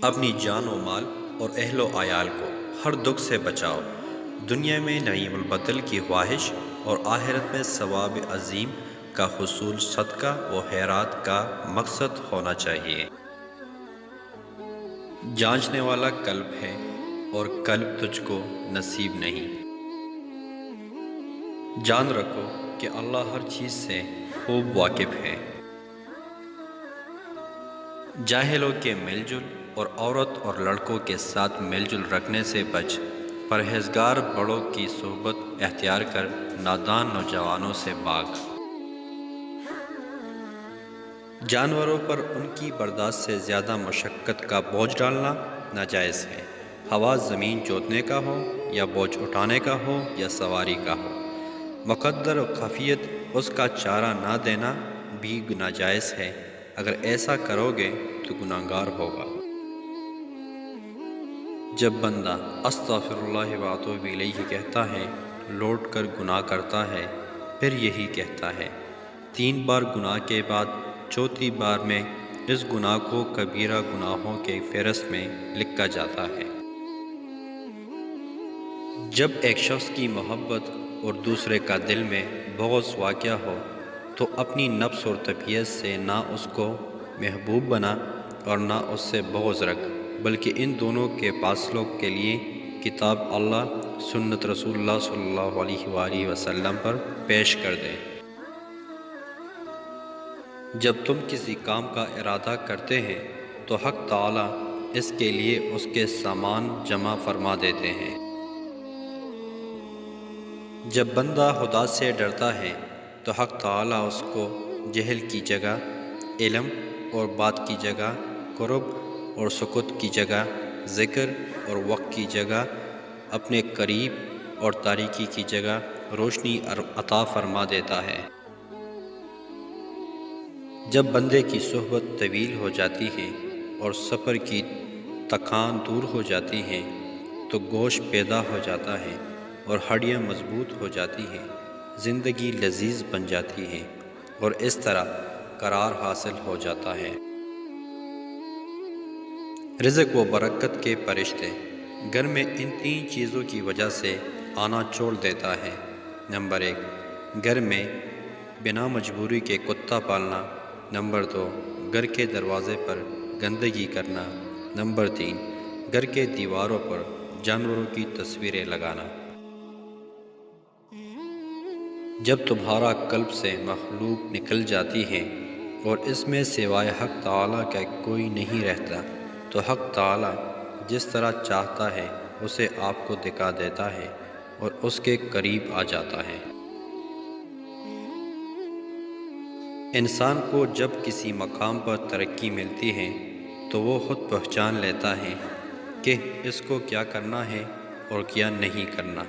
اپنی جان و مال اور اہل و عیال کو ہر دکھ سے بچاؤ۔ دنیا میں نعیم البدل کی خواہش اور آخرت میں ثواب عظیم کا حصول صدقہ و خیرات کا مقصد ہونا چاہیے۔ جانچنے والا قلب ہے اور قلب تجھ کو نصیب نہیں۔ جان رکھو کہ اللہ ہر چیز سے خوب واقف ہے۔ جاہلوں کے مل جل اور عورت اور لڑکوں کے ساتھ مل جل رکھنے سے بچ، پرہیزگار بڑوں کی صحبت اختیار کر، نادان نوجوانوں سے بھاگ۔ جانوروں پر ان کی برداشت سے زیادہ مشقت کا بوجھ ڈالنا ناجائز ہے، خواہ زمین جوتنے کا ہو یا بوجھ اٹھانے کا ہو یا سواری کا ہو۔ مقدر و خفیت اس کا چارہ نہ دینا بھی ناجائز ہے، اگر ایسا کرو گے تو گناہگار ہوگا۔ جب بندہ استغفر اللہ و اتوب الیہ کہتا ہے، لوٹ کر گناہ کرتا ہے، پھر یہی کہتا ہے 3 بار گناہ کے بعد چوتھی بار میں اس گناہ کو کبیرہ گناہوں کے فہرست میں لکھا جاتا ہے۔ جب ایک شخص کی محبت اور دوسرے کا دل میں بغض واقع ہو تو اپنی نفس اور طبیعت سے نہ اس کو محبوب بنا اور نہ اس سے بغض رکھ، بلکہ ان دونوں کے فاصلوں کے لیے کتاب اللہ، سنت رسول اللہ صلی اللہ علیہ وآلہ وسلم پر پیش کر دے۔ جب تم کسی کام کا ارادہ کرتے ہیں تو حق تعالی اس کے لیے اس کے سامان جمع فرما دیتے ہیں۔ جب بندہ خدا سے ڈرتا ہے تو حق تعالی اس کو جہل کی جگہ علم اور بات کی جگہ قرب اور سکوت کی جگہ ذکر اور وقت کی جگہ اپنے قریب اور تاریکی کی جگہ روشنی عطا فرما دیتا ہے۔ جب بندے کی صحبت طویل ہو جاتی ہے اور سفر کی تکان دور ہو جاتی ہے تو گوشت پیدا ہو جاتا ہے اور ہڈیاں مضبوط ہو جاتی ہیں، زندگی لذیذ بن جاتی ہے اور اس طرح قرار حاصل ہو جاتا ہے۔ رزق و برکت کے فرشتے گھر میں ان 3 چیزوں کی وجہ سے آنا چھوڑ دیتا ہے۔ نمبر 1، گھر میں بنا مجبوری کے کتا پالنا۔ نمبر 2، گھر کے دروازے پر گندگی کرنا۔ نمبر 3، گھر کے دیواروں پر جانوروں کی تصویریں لگانا۔ جب تمہارا قلب سے مخلوق نکل جاتی ہے اور اس میں سوائے حق تعالی کا کوئی نہیں رہتا تو حق تعالی جس طرح چاہتا ہے اسے آپ کو دکھا دیتا ہے اور اس کے قریب آ جاتا ہے۔ انسان کو جب کسی مقام پر ترقی ملتی ہے تو وہ خود پہچان لیتا ہے کہ اس کو کیا کرنا ہے اور کیا نہیں کرنا۔